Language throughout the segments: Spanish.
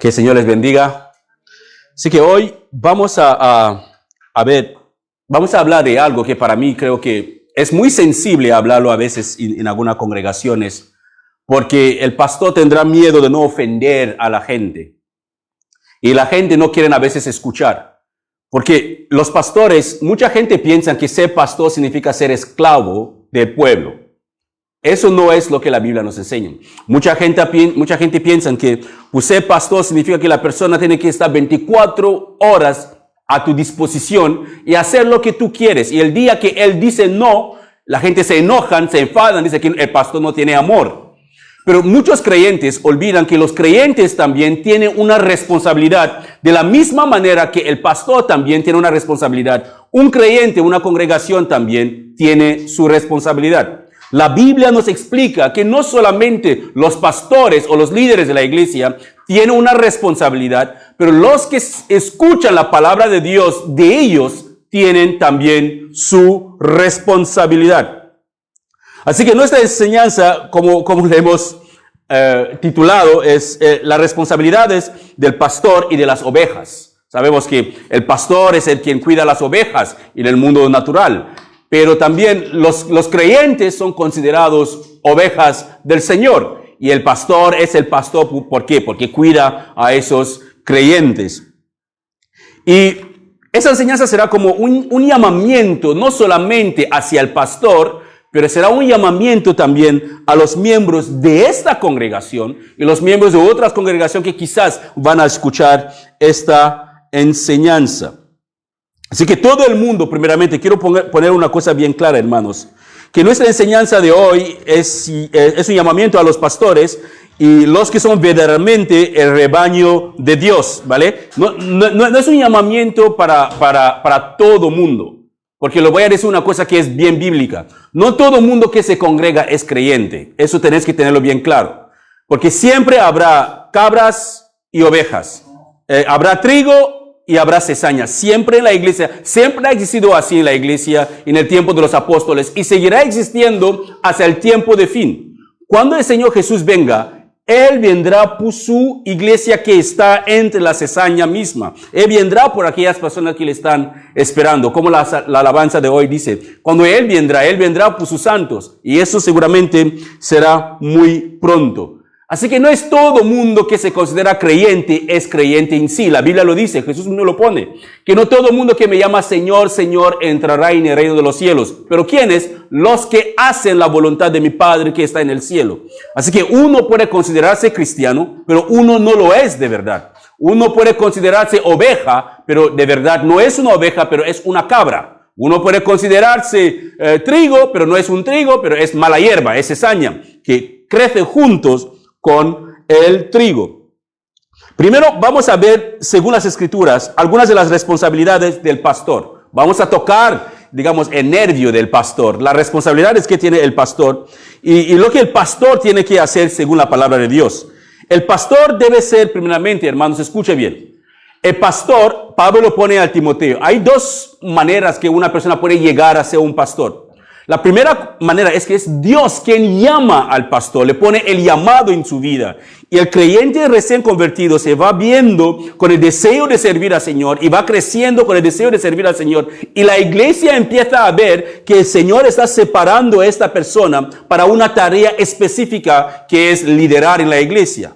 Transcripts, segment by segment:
Que el Señor les bendiga. Así que hoy vamos a hablar de algo que para mí creo que es muy sensible hablarlo a veces en algunas congregaciones, porque el pastor tendrá miedo de no ofender a la gente. Y la gente no quiere a veces escuchar. Porque los pastores, mucha gente piensa que ser pastor significa ser esclavo del pueblo. Eso no es lo que la Biblia nos enseña. Mucha gente piensa que pues, ser pastor significa que la persona tiene que estar 24 horas a tu disposición y hacer lo que tú quieres. Y el día que él dice no, la gente se enojan, se enfadan, dice que el pastor no tiene amor. Pero muchos creyentes olvidan que los creyentes también tienen una responsabilidad de la misma manera que el pastor también tiene una responsabilidad. Un creyente, una congregación también tiene su responsabilidad. La Biblia nos explica que no solamente los pastores o los líderes de la iglesia tienen una responsabilidad, pero los que escuchan la palabra de Dios, de ellos tienen también su responsabilidad. Así que nuestra enseñanza, como le hemos titulado, es las responsabilidades del pastor y de las ovejas. Sabemos que el pastor es el quien cuida las ovejas en el mundo natural. Pero también los creyentes son considerados ovejas del Señor. Y el pastor es el pastor, ¿por qué? Porque cuida a esos creyentes. Y esa enseñanza será como un llamamiento, no solamente hacia el pastor, pero será un llamamiento también a los miembros de esta congregación y los miembros de otras congregaciones que quizás van a escuchar esta enseñanza. Así que todo el mundo, primeramente, quiero poner una cosa bien clara, hermanos, que nuestra enseñanza de hoy es un llamamiento a los pastores y los que son verdaderamente el rebaño de Dios, ¿vale? No es un llamamiento para todo mundo, porque le voy a decir una cosa que es bien bíblica. No todo mundo que se congrega es creyente, eso tenés que tenerlo bien claro, porque siempre habrá cabras y ovejas, habrá trigo y habrá cizaña. Siempre en la iglesia, siempre ha existido así en la iglesia en el tiempo de los apóstoles y seguirá existiendo hasta el tiempo de fin. Cuando el Señor Jesús venga, Él vendrá por su iglesia que está entre la cizaña misma. Él vendrá por aquellas personas que le están esperando. Como la alabanza de hoy dice, cuando Él vendrá por sus santos. Y eso seguramente será muy pronto. Así que no es todo mundo que se considera creyente es creyente en sí. La Biblia lo dice, Jesús mismo lo pone. Que no todo mundo que me llama Señor, Señor entrará en el reino de los cielos. Pero ¿quiénes? Los que hacen la voluntad de mi Padre que está en el cielo. Así que uno puede considerarse cristiano, pero uno no lo es de verdad. Uno puede considerarse oveja, pero de verdad no es una oveja, pero es una cabra. Uno puede considerarse trigo, pero no es un trigo, pero es mala hierba, es cizaña, que crecen juntos con el trigo. Primero vamos a ver, según las Escrituras, algunas de las responsabilidades del pastor. Vamos a tocar, digamos, el nervio del pastor, las responsabilidades que tiene el pastor y lo que el pastor tiene que hacer según la palabra de Dios. El pastor debe ser, primeramente, hermanos, escuche bien. El pastor, Pablo lo pone a Timoteo. Hay dos maneras que una persona puede llegar a ser un pastor. La primera manera es que es Dios quien llama al pastor, le pone el llamado en su vida. Y el creyente recién convertido se va viendo con el deseo de servir al Señor y va creciendo con el deseo de servir al Señor. Y la iglesia empieza a ver que el Señor está separando a esta persona para una tarea específica que es liderar en la iglesia.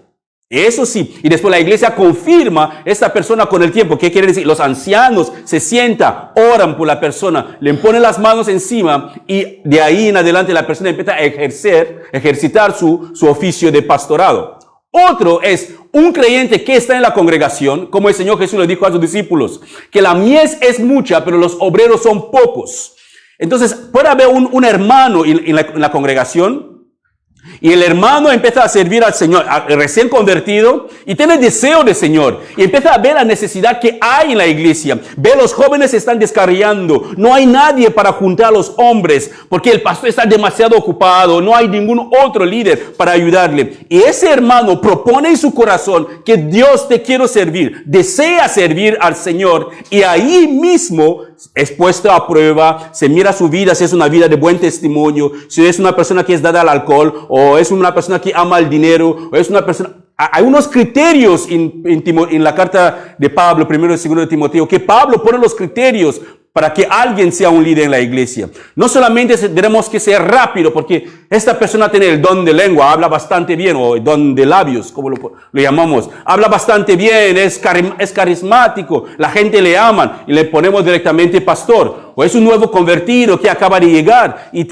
Eso sí, y después la iglesia confirma esta persona con el tiempo. ¿Qué quiere decir? Los ancianos se sientan, oran por la persona, le ponen las manos encima y de ahí en adelante la persona empieza a ejercitar su oficio de pastorado. Otro es un creyente que está en la congregación, como el Señor Jesús le dijo a sus discípulos, que la mies es mucha, pero los obreros son pocos. Entonces puede haber un hermano en la congregación, y el hermano empieza a servir al Señor, recién convertido, y tiene deseo del Señor. Y empieza a ver la necesidad que hay en la iglesia. Ve los jóvenes se están descarriando. No hay nadie para juntar a los hombres, porque el pastor está demasiado ocupado. No hay ningún otro líder para ayudarle. Y ese hermano propone en su corazón que Dios te quiero servir. Desea servir al Señor. Y ahí mismo es puesto a prueba, se mira su vida, si es una vida de buen testimonio, si es una persona que es dada al alcohol, o es una persona que ama el dinero, o es una persona... hay unos criterios en la carta de Pablo, primero y segundo de Timoteo, que Pablo pone los criterios para que alguien sea un líder en la iglesia. No solamente tenemos que ser rápido, porque esta persona tiene el don de lengua, habla bastante bien, o el don de labios, como lo llamamos. Habla bastante bien, es carismático, la gente le ama y le ponemos directamente pastor. O es un nuevo convertido que acaba de llegar y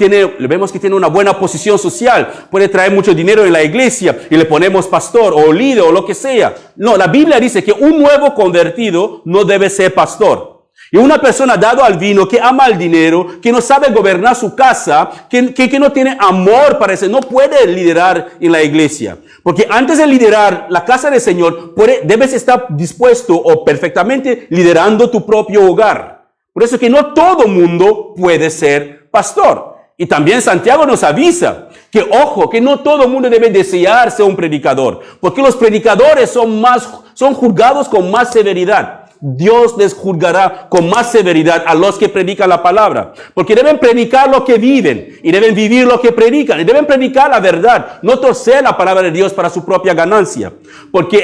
vemos que tiene una buena posición social, puede traer mucho dinero en la iglesia y le ponemos pastor o líder o lo que sea. No, la Biblia dice que un nuevo convertido no debe ser pastor. Y una persona dado al vino, que ama el dinero, que no sabe gobernar su casa, que no tiene amor para eso, no puede liderar en la iglesia. Porque antes de liderar la casa del Señor, debes estar dispuesto o perfectamente liderando tu propio hogar. Por eso que no todo mundo puede ser pastor. Y también Santiago nos avisa que, ojo, que no todo mundo debe desear ser un predicador. Porque los predicadores son juzgados con más severidad. Dios les juzgará con más severidad a los que predican la palabra. Porque deben predicar lo que viven y deben vivir lo que predican. Y deben predicar la verdad, no torcer la palabra de Dios para su propia ganancia. Porque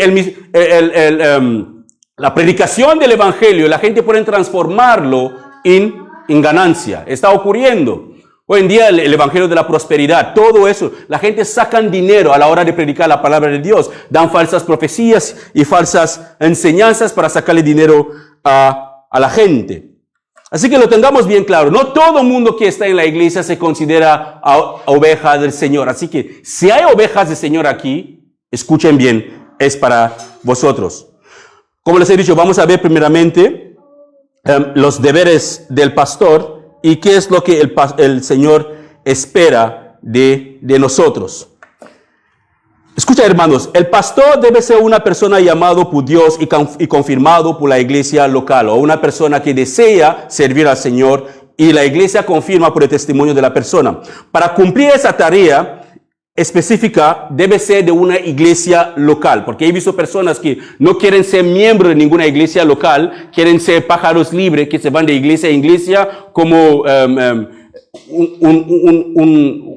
la predicación del evangelio, la gente puede transformarlo en ganancia. Está ocurriendo. Hoy en día el evangelio de la prosperidad, todo eso, la gente sacan dinero a la hora de predicar la palabra de Dios, dan falsas profecías y falsas enseñanzas para sacarle dinero a la gente. Así que lo tengamos bien claro, no todo mundo que está en la iglesia se considera oveja del Señor. Así que si hay ovejas del Señor aquí, escuchen bien, es para vosotros. Como les he dicho, vamos a ver primeramente los deberes del pastor. ¿Y qué es lo que el Señor espera de nosotros? Escucha, hermanos, el pastor debe ser una persona llamado por Dios y confirmado por la iglesia local, o una persona que desea servir al Señor y la iglesia confirma por el testimonio de la persona. Para cumplir esa tarea específica debe ser de una iglesia local, porque he visto personas que no quieren ser miembros de ninguna iglesia local, quieren ser pájaros libres que se van de iglesia en iglesia como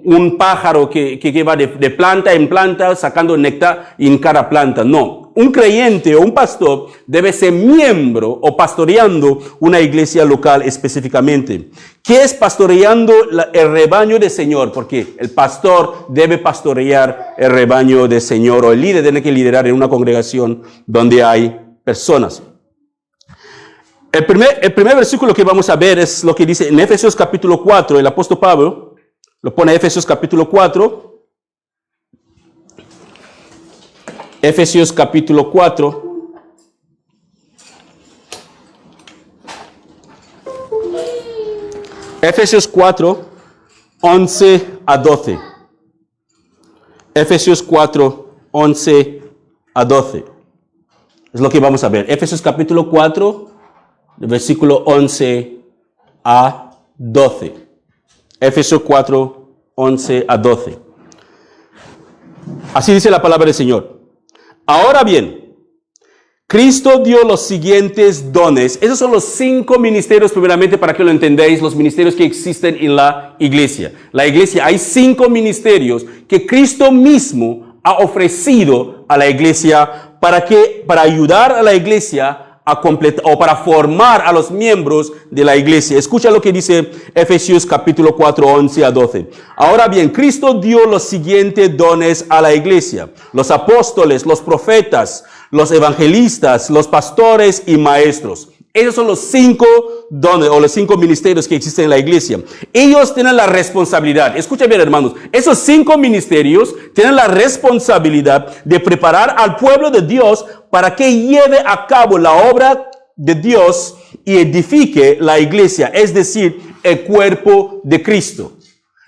un pájaro que va de planta en planta sacando néctar en cada planta. No, un creyente o un pastor debe ser miembro o pastoreando una iglesia local específicamente. ¿Qué es pastoreando el rebaño del Señor? Porque el pastor debe pastorear el rebaño del Señor, o el líder tiene que liderar en una congregación donde hay personas. El primer versículo que vamos a ver es lo que dice en Efesios capítulo 4, el apóstol Pablo lo pone en Efesios capítulo 4. Efesios capítulo 4. Efesios 4, 11 a 12. Efesios 4, 11 a 12. Es lo que vamos a ver. Efesios capítulo 4, versículo 11 a 12. Efesios 4, 11 a 12. Así dice la palabra del Señor. Ahora bien, Cristo dio los siguientes dones. Esos son los 5 ministerios, primeramente, para que lo entendáis, los ministerios que existen en la iglesia. La iglesia, hay 5 ministerios que Cristo mismo ha ofrecido a la iglesia para ayudar a la iglesia a completar, o para formar a los miembros de la iglesia. Escucha lo que dice Efesios capítulo 4, 11 a 12. Ahora bien, Cristo dio los siguientes dones a la iglesia: los apóstoles, los profetas, los evangelistas, los pastores y maestros. Esos son los 5 dones o los 5 ministerios que existen en la iglesia. Ellos tienen la responsabilidad, escuchen bien, hermanos, esos 5 ministerios tienen la responsabilidad de preparar al pueblo de Dios para que lleve a cabo la obra de Dios y edifique la iglesia, es decir, el cuerpo de Cristo.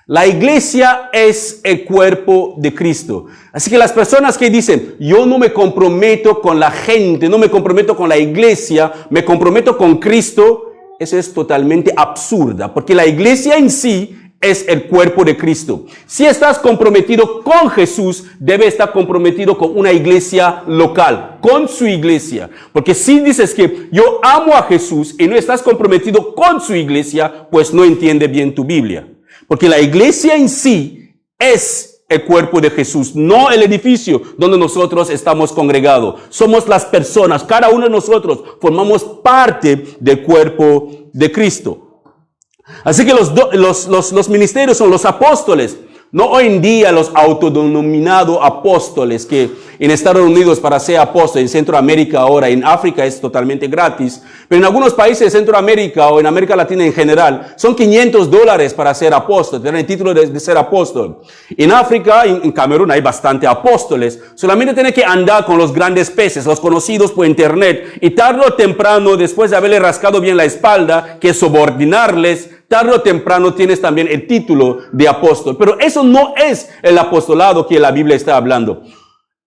La iglesia es el cuerpo de Cristo. Así que las personas que dicen, yo no me comprometo con la gente, no me comprometo con la iglesia, me comprometo con Cristo, eso es totalmente absurda, porque la iglesia en sí es el cuerpo de Cristo. Si estás comprometido con Jesús, debe estar comprometido con una iglesia local, con su iglesia. Porque si dices que yo amo a Jesús y no estás comprometido con su iglesia, pues no entiende bien tu Biblia. Porque la iglesia en sí es el cuerpo de Jesús, no el edificio donde nosotros estamos congregados. Somos las personas, cada uno de nosotros formamos parte del cuerpo de Cristo. Así que los ministerios son los apóstoles. No hoy en día los autodenominados apóstoles que en Estados Unidos para ser apóstol, en Centroamérica ahora, en África es totalmente gratis, pero en algunos países de Centroamérica o en América Latina en general son $500 para ser apóstol, tener el título de ser apóstol. En África, en Camerún hay bastante apóstoles, solamente tiene que andar con los grandes peces, los conocidos por internet, y tarde o temprano, después de haberle rascado bien la espalda, que subordinarles, tarde o temprano tienes también el título de apóstol. Pero eso no es el apostolado que la Biblia está hablando.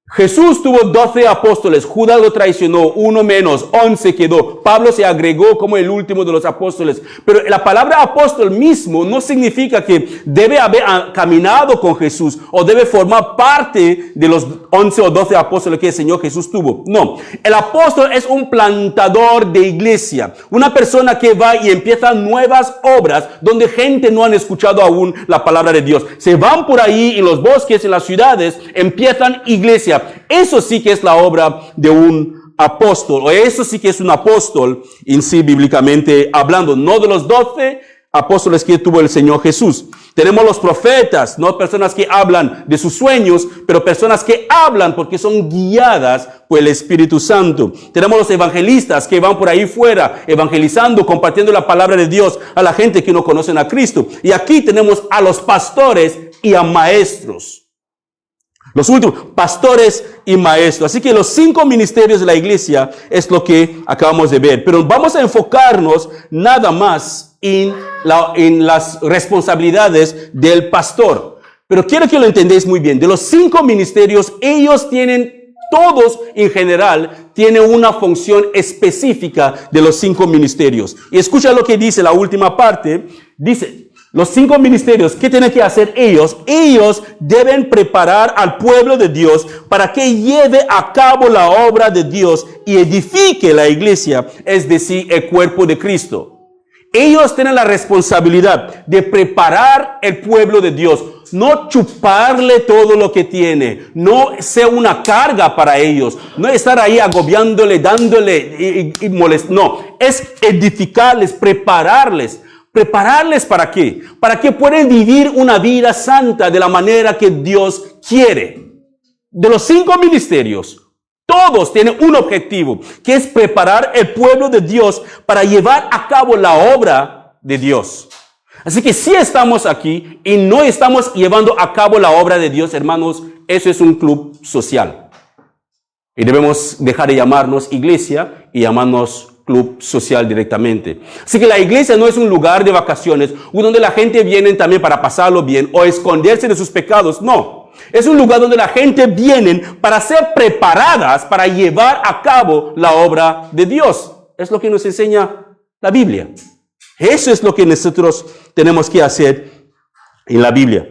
Jesús tuvo 12 apóstoles, Judas lo traicionó, uno menos, 11 quedó. Pablo se agregó como el último de los apóstoles. Pero la palabra apóstol mismo no significa que debe haber caminado con Jesús o debe formar parte de los 11 o 12 apóstoles que el Señor Jesús tuvo. No, el apóstol es un plantador de iglesia, una persona que va y empieza nuevas obras donde gente no han escuchado aún la palabra de Dios. Se van por ahí en los bosques, en las ciudades, empiezan iglesia. Eso sí que es la obra de un apóstol, o eso sí que es un apóstol en sí bíblicamente hablando, no de los 12 apóstoles que tuvo el Señor Jesús. Tenemos los profetas, no personas que hablan de sus sueños, pero personas que hablan porque son guiadas por el Espíritu Santo. Tenemos los evangelistas que van por ahí fuera evangelizando, compartiendo la palabra de Dios a la gente que no conocen a Cristo. Y aquí tenemos a los pastores y a maestros. Los últimos, pastores y maestros. Así que los 5 ministerios de la iglesia es lo que acabamos de ver. Pero vamos a enfocarnos nada más en las responsabilidades del pastor. Pero quiero que lo entendáis muy bien. De los 5 ministerios, ellos tienen, todos en general, tienen una función específica de los 5 ministerios. Y escucha lo que dice la última parte. Dice, los 5 ministerios, ¿qué tienen que hacer ellos? Ellos deben preparar al pueblo de Dios para que lleve a cabo la obra de Dios y edifique la iglesia, es decir, el cuerpo de Cristo. Ellos tienen la responsabilidad de preparar el pueblo de Dios, no chuparle todo lo que tiene, no ser una carga para ellos, no estar ahí agobiándole, dándole y molestando. No, es edificarles, prepararles. ¿Prepararles para qué? Para que puedan vivir una vida santa de la manera que Dios quiere. De los 5 ministerios, todos tienen un objetivo, que es preparar el pueblo de Dios para llevar a cabo la obra de Dios. Así que si estamos aquí y no estamos llevando a cabo la obra de Dios, hermanos, eso es un club social. Y debemos dejar de llamarnos iglesia y llamarnos club social directamente. Así que la iglesia no es un lugar de vacaciones donde la gente viene también para pasarlo bien o esconderse de sus pecados. No, es un lugar donde la gente viene para ser preparadas para llevar a cabo la obra de Dios. Es lo que nos enseña la Biblia. Eso es lo que nosotros tenemos que hacer en la Biblia.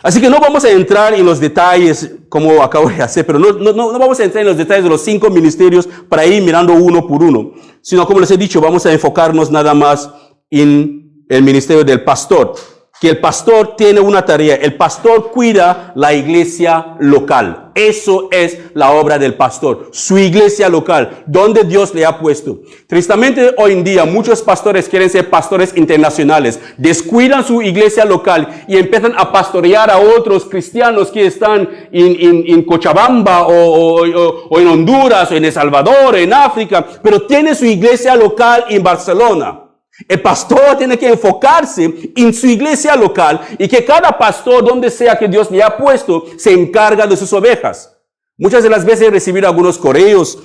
Así que no vamos a entrar en los detalles como acabo de hacer, pero no vamos a entrar en los detalles de los 5 ministerios para ir mirando uno por uno, sino como les he dicho, vamos a enfocarnos nada más en el ministerio del pastor, que el pastor tiene una tarea. El pastor cuida la iglesia local. Eso es la obra del pastor, su iglesia local, donde Dios le ha puesto. Tristemente, hoy en día, muchos pastores quieren ser pastores internacionales, descuidan su iglesia local y empiezan a pastorear a otros cristianos que están en Cochabamba o en Honduras, o en El Salvador, en África, pero tiene su iglesia local en Barcelona. El pastor tiene que enfocarse en su iglesia local y que cada pastor, donde sea que Dios le ha puesto, se encarga de sus ovejas. Muchas de las veces he recibido algunos correos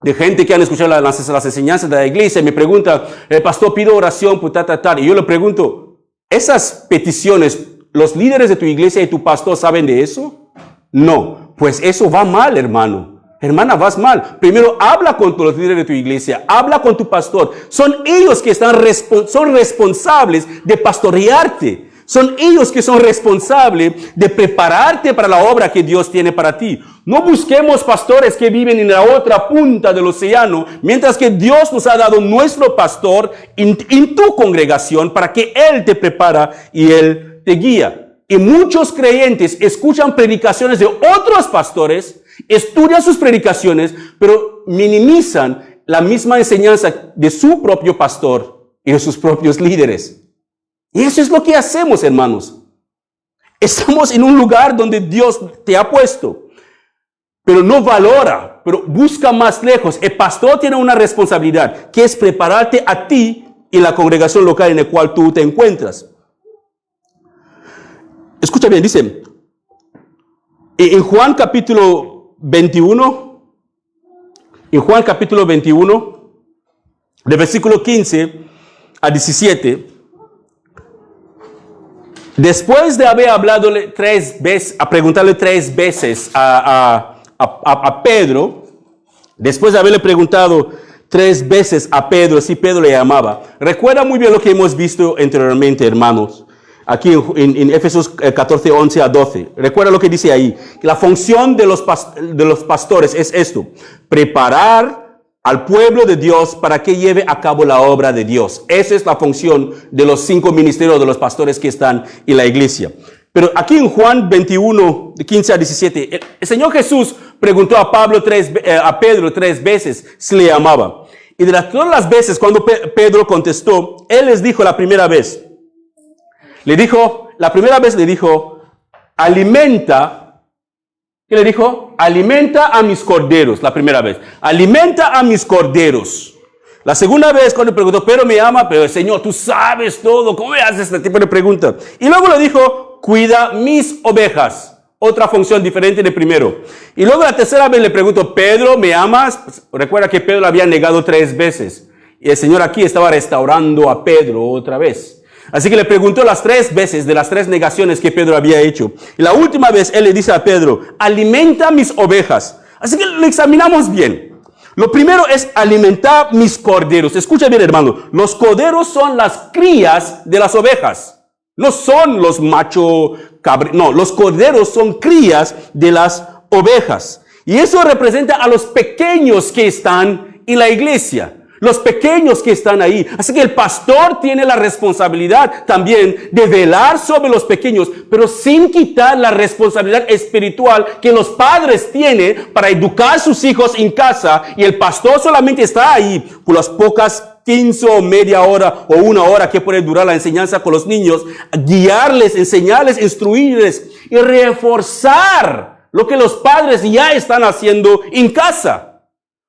de gente que han escuchado las enseñanzas de la iglesia y me pregunta, el pastor, pido oración por tal. Y yo le pregunto, ¿esas peticiones, los líderes de tu iglesia y tu pastor saben de eso? No, pues eso va mal, hermano. Hermana, vas mal. Primero, habla con los líderes de tu iglesia, habla con tu pastor. Son ellos que son responsables de pastorearte. Son ellos que son responsables de prepararte para la obra que Dios tiene para ti. No busquemos pastores que viven en la otra punta del océano, mientras que Dios nos ha dado nuestro pastor en tu congregación para que Él te prepara y Él te guía. Y muchos creyentes escuchan predicaciones de otros pastores, estudian sus predicaciones, pero minimizan la misma enseñanza de su propio pastor y de sus propios líderes. Y eso es lo que hacemos, hermanos. Estamos en un lugar donde Dios te ha puesto, pero no valora, pero busca más lejos. El pastor tiene una responsabilidad, que es prepararte a ti y la congregación local en la cual tú te encuentras. Escucha bien, dice, en Juan capítulo 21, de versículo 15 a 17, después de haber hablado preguntarle tres veces a Pedro, después de haberle preguntado 3 veces a Pedro si Pedro le amaba, recuerda muy bien lo que hemos visto anteriormente, hermanos, aquí en Efesios 14, 11 a 12. Recuerda lo que dice ahí. La función de los pastores es esto: preparar al pueblo de Dios para que lleve a cabo la obra de Dios. Esa es la función de los 5 ministerios de los pastores que están en la iglesia. Pero aquí en Juan 21, de 15 a 17, el Señor Jesús preguntó a Pedro 3 veces si le amaba. Y de todas las veces cuando Pedro contestó, él les dijo la primera vez, le dijo, alimenta. ¿Qué le dijo? Alimenta a mis corderos, la primera vez. Alimenta a mis corderos. La segunda vez cuando le preguntó, pero me ama, pero Señor, tú sabes todo, ¿cómo me haces este tipo de pregunta? Y luego le dijo, cuida mis ovejas. Otra función diferente de primero. Y luego la tercera vez le preguntó, Pedro, ¿me amas? Pues, recuerda que Pedro lo había negado 3 veces. Y el Señor aquí estaba restaurando a Pedro otra vez. Así que le preguntó las 3 veces de las 3 negaciones que Pedro había hecho. Y la última vez él le dice a Pedro, alimenta mis ovejas. Así que lo examinamos bien. Lo primero es alimentar mis corderos. Escucha bien, hermano. Los corderos son las crías de las ovejas. No son los machos cabríos. No, los corderos son crías de las ovejas. Y eso representa a los pequeños que están en la iglesia. Los pequeños que están ahí. Así que el pastor tiene la responsabilidad también de velar sobre los pequeños, pero sin quitar la responsabilidad espiritual que los padres tienen para educar a sus hijos en casa. Y el pastor solamente está ahí por las pocas 15 o media hora o 1 hora que puede durar la enseñanza con los niños, guiarles, enseñarles, instruirles y reforzar lo que los padres ya están haciendo en casa.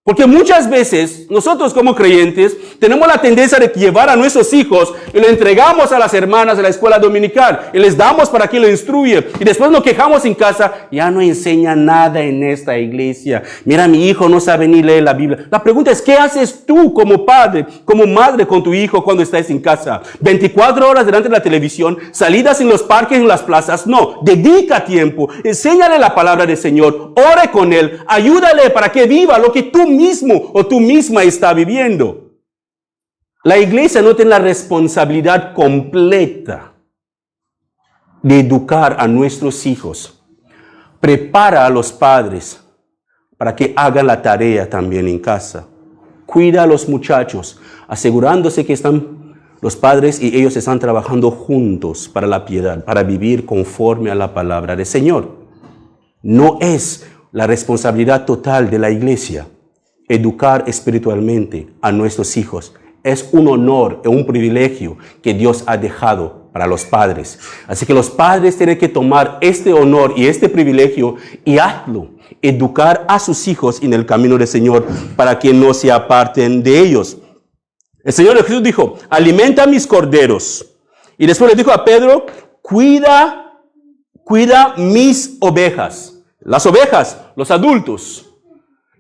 Porque muchas veces nosotros como creyentes tenemos la tendencia de llevar a nuestros hijos y lo entregamos a las hermanas de la escuela dominical y les damos para que lo instruyan y después nos quejamos en casa, ya no enseña nada en esta iglesia. Mira, mi hijo no sabe ni leer la Biblia. La pregunta es, ¿qué haces tú como padre, como madre con tu hijo cuando estás en casa? 24 horas delante de la televisión, salidas en los parques, en las plazas. No, dedica tiempo, enséñale la palabra del Señor, ore con él, ayúdale para que viva lo que tú mismo o tú misma está viviendo. La iglesia no tiene la responsabilidad completa de educar a nuestros hijos. Prepara a los padres para que hagan la tarea también en casa. Cuida a los muchachos, asegurándose que están los padres y ellos están trabajando juntos para la piedad, para vivir conforme a la palabra del Señor. No es la responsabilidad total de la iglesia educar espiritualmente a nuestros hijos. Es un honor y un privilegio que Dios ha dejado para los padres. Así que los padres tienen que tomar este honor y este privilegio y hazlo. Educar a sus hijos en el camino del Señor para que no se aparten de ellos. El Señor Jesús dijo, alimenta mis corderos. Y después le dijo a Pedro, cuida mis ovejas. Las ovejas, los adultos.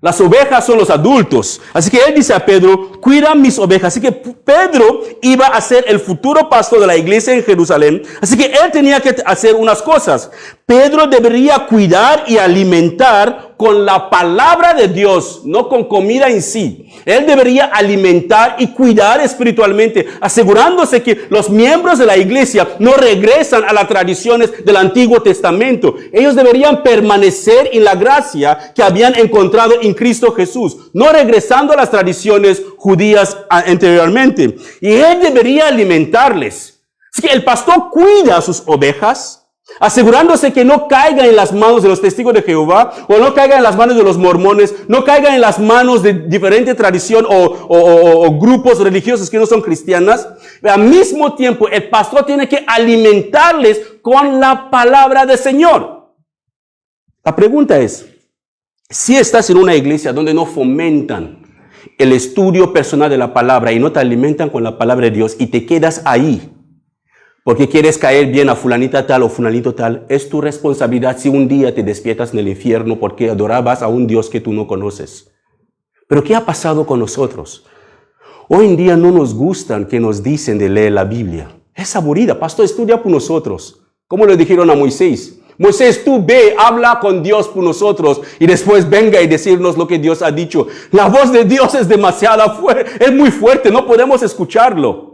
Las ovejas son los adultos. Así que él dice a Pedro, cuida mis ovejas. Así que Pedro iba a ser el futuro pastor de la iglesia en Jerusalén. Así que él tenía que hacer unas cosas. Pedro debería cuidar y alimentar con la palabra de Dios, no con comida en sí. Él debería alimentar y cuidar espiritualmente, asegurándose que los miembros de la iglesia no regresan a las tradiciones del Antiguo Testamento. Ellos deberían permanecer en la gracia que habían encontrado en Cristo Jesús, no regresando a las tradiciones judías anteriormente. Y él debería alimentarles. Así que el pastor cuida a sus ovejas, asegurándose que no caiga en las manos de los testigos de Jehová, o no caiga en las manos de los mormones, no caiga en las manos de diferente tradición o grupos religiosos que no son cristianas. Al mismo tiempo, el pastor tiene que alimentarles con la palabra del Señor. La pregunta es, si estás en una iglesia donde no fomentan el estudio personal de la palabra y no te alimentan con la palabra de Dios y te quedas ahí porque quieres caer bien a fulanita tal o fulanito tal, es tu responsabilidad si un día te despiertas en el infierno porque adorabas a un Dios que tú no conoces. Pero ¿qué ha pasado con nosotros? Hoy en día no nos gustan que nos dicen de leer la Biblia. Es aburrida. Pastor, estudia por nosotros. ¿Cómo le dijeron a Moisés? Moisés, tú ve, habla con Dios por nosotros y después venga y decirnos lo que Dios ha dicho. La voz de Dios es demasiado fuerte, es muy fuerte, no podemos escucharlo.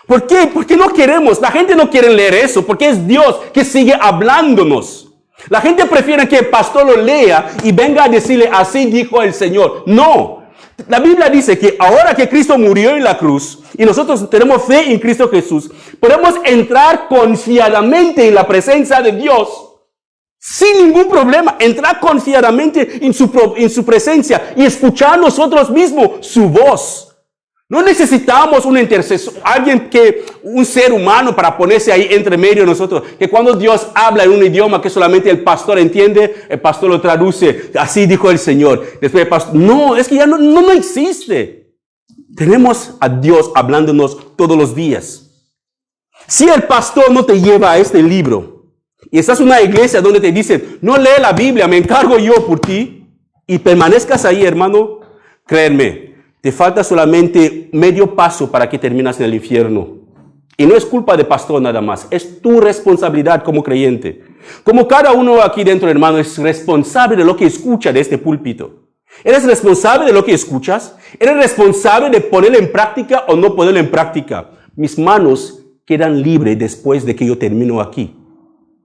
¿Por qué? Porque no queremos. La gente no quiere leer eso, porque es Dios que sigue hablándonos. La gente prefiere que el pastor lo lea y venga a decirle, así dijo el Señor. No. La Biblia dice que ahora que Cristo murió en la cruz y nosotros tenemos fe en Cristo Jesús, podemos entrar confiadamente en la presencia de Dios sin ningún problema. Entrar confiadamente en su presencia y escuchar nosotros mismos su voz. No necesitamos un intercesor, un ser humano para ponerse ahí entre medio de nosotros. Que cuando Dios habla en un idioma que solamente el pastor entiende, el pastor lo traduce. Así dijo el Señor. Después el pastor, no, es que ya no existe. Tenemos a Dios hablándonos todos los días. Si el pastor no te lleva a este libro y estás en una iglesia donde te dicen, no lee la Biblia, me encargo yo por ti, y permanezcas ahí, hermano, créanme, te falta solamente medio paso para que terminas en el infierno. Y no es culpa del pastor nada más. Es tu responsabilidad como creyente. Como cada uno aquí dentro, hermano, es responsable de lo que escucha de este púlpito. ¿Eres responsable de lo que escuchas? ¿Eres responsable de ponerlo en práctica o no ponerlo en práctica? Mis manos quedan libres después de que yo termino aquí.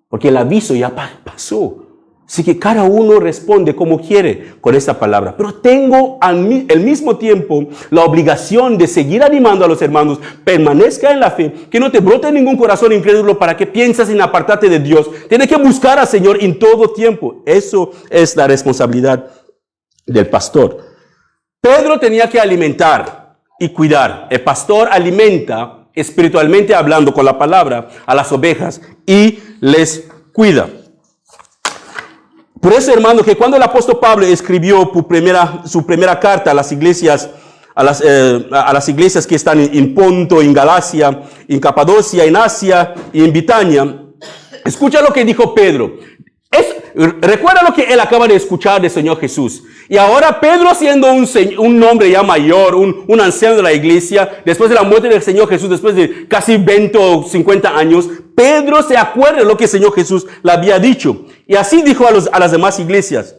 Porque el aviso ya pasó. Así que cada uno responde como quiere con esta palabra. Pero tengo al mismo tiempo la obligación de seguir animando a los hermanos. Permanezca en la fe. Que no te brote ningún corazón incrédulo para que pienses en apartarte de Dios. Tienes que buscar al Señor en todo tiempo. Eso es la responsabilidad del pastor. Pedro tenía que alimentar y cuidar. El pastor alimenta, espiritualmente hablando, con la palabra a las ovejas y les cuida. Por eso, hermano, que cuando el apóstol Pablo escribió su primera carta a las iglesias, a las iglesias que están en Ponto, en Galacia, en Capadocia, en Asia y en Bitania, escucha lo que dijo Pedro. Recuerda lo que él acaba de escuchar del Señor Jesús. Y ahora Pedro, siendo un hombre ya mayor, un anciano de la iglesia, después de la muerte del Señor Jesús, después de casi 20 o 50 años, Pedro se acuerda de lo que el Señor Jesús le había dicho. Y así dijo a las demás iglesias.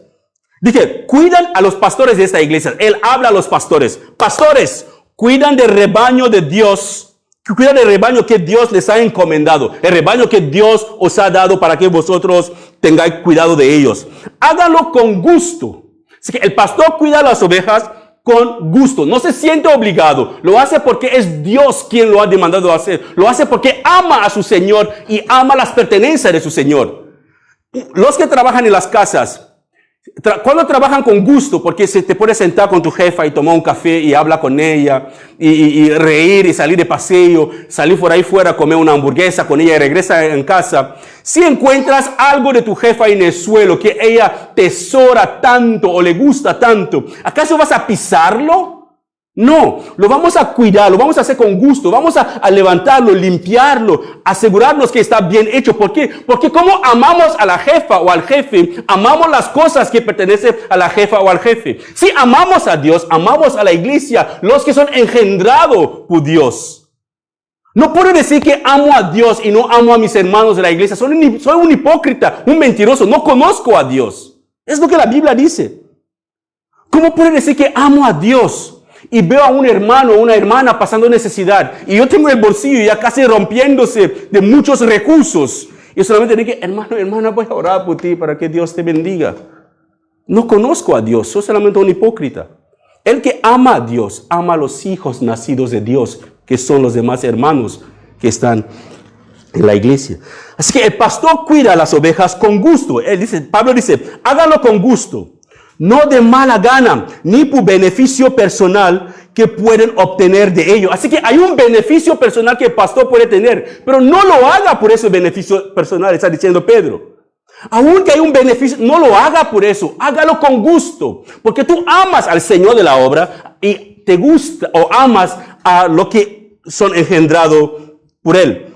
Dije, cuidan a los pastores de esta iglesia. Él habla a los pastores. Pastores, cuidan del rebaño de Dios. Cuidan del rebaño que Dios les ha encomendado. El rebaño que Dios os ha dado para que vosotros tengáis cuidado de ellos. Háganlo con gusto. Así que el pastor cuida a las ovejas con gusto. No se siente obligado. Lo hace porque es Dios quien lo ha demandado hacer. Lo hace porque ama a su Señor y ama las pertenencias de su Señor. Los que trabajan en las casas, cuando trabajan con gusto, porque se te puede sentar con tu jefa y tomar un café y hablar con ella y reír y salir de paseo, salir por ahí fuera, comer una hamburguesa con ella y regresa en casa. Si encuentras algo de tu jefa en el suelo que ella tesora tanto o le gusta tanto, ¿acaso vas a pisarlo? No, lo vamos a cuidar, lo vamos a hacer con gusto, vamos a levantarlo, limpiarlo, asegurarnos que está bien hecho. ¿Por qué? Porque como amamos a la jefa o al jefe, amamos las cosas que pertenecen a la jefa o al jefe. Si amamos a Dios, amamos a la iglesia, los que son engendrados por Dios. No puedo decir que amo a Dios y no amo a mis hermanos de la iglesia. Soy un hipócrita, un mentiroso, no conozco a Dios. Es lo que la Biblia dice. ¿Cómo puedo decir que amo a Dios y veo a un hermano o una hermana pasando necesidad y yo tengo el bolsillo ya casi rompiéndose de muchos recursos y solamente digo, hermano, hermana, voy a orar por ti para que Dios te bendiga? No conozco a Dios, soy solamente un hipócrita. El que ama a Dios, ama a los hijos nacidos de Dios, que son los demás hermanos que están en la iglesia. Así que el pastor cuida a las ovejas con gusto. Pablo dice, hágalo con gusto, no de mala gana, ni por beneficio personal que pueden obtener de ello. Así que hay un beneficio personal que el pastor puede tener, pero no lo haga por ese beneficio personal, está diciendo Pedro. Aunque hay un beneficio, no lo haga por eso, hágalo con gusto, porque tú amas al Señor de la obra y te gusta o amas a lo que son engendrados por Él.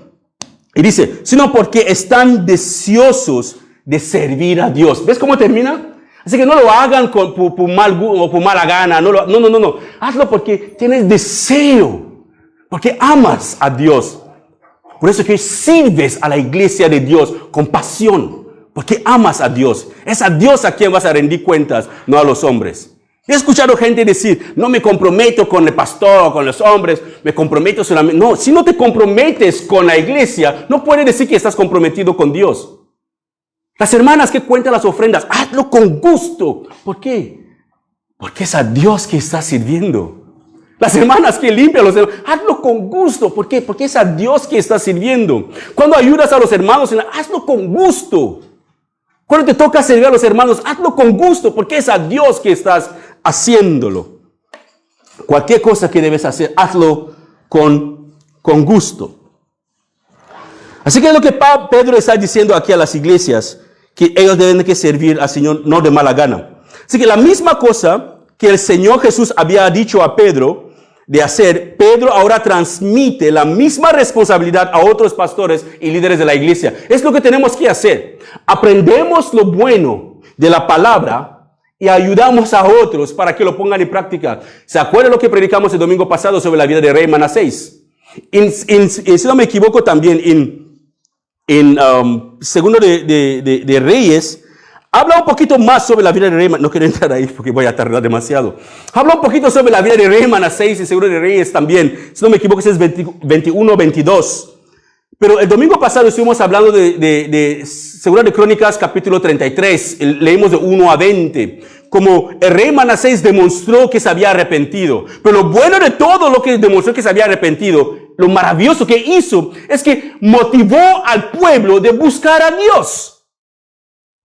Y dice, sino porque están deseosos de servir a Dios. ¿Ves cómo termina? Así que no lo hagan por mal gusto o por mala gana. No. Hazlo porque tienes deseo, porque amas a Dios. Por eso que sirves a la iglesia de Dios con pasión, porque amas a Dios. Es a Dios a quien vas a rendir cuentas, no a los hombres. He escuchado gente decir, no me comprometo con el pastor, con los hombres, me comprometo solamente. No, si no te comprometes con la iglesia, no puedes decir que estás comprometido con Dios. Las hermanas que cuentan las ofrendas, hazlo con gusto. ¿Por qué? Porque es a Dios que estás sirviendo. Las hermanas que limpian los hermanos, hazlo con gusto. ¿Por qué? Porque es a Dios que estás sirviendo. Cuando ayudas a los hermanos, hazlo con gusto. Cuando te toca servir a los hermanos, hazlo con gusto, porque es a Dios que estás haciéndolo. Cualquier cosa que debes hacer, hazlo con gusto. Así que es lo que Pedro está diciendo aquí a las iglesias, que ellos deben de servir al Señor no de mala gana. Así que la misma cosa que el Señor Jesús había dicho a Pedro de hacer, Pedro ahora transmite la misma responsabilidad a otros pastores y líderes de la iglesia. Es lo que tenemos que hacer. Aprendemos lo bueno de la palabra y ayudamos a otros para que lo pongan en práctica. ¿Se acuerdan lo que predicamos el domingo pasado sobre la vida de rey Manasés? Si no me equivoco también, en Segundo de Reyes, habla un poquito más sobre la vida de rey. No quiero entrar ahí porque voy a tardar demasiado. Habla un poquito sobre la vida de rey Manasés y Segundo de Reyes también. Si no me equivoco, ese es 21-22. Pero el domingo pasado estuvimos hablando de Segunda de Crónicas, capítulo 33. Leímos de 1 a 20. Como el rey Manasés demostró que se había arrepentido. Pero lo bueno de todo lo que demostró que se había arrepentido, lo maravilloso que hizo, es que motivó al pueblo de buscar a Dios.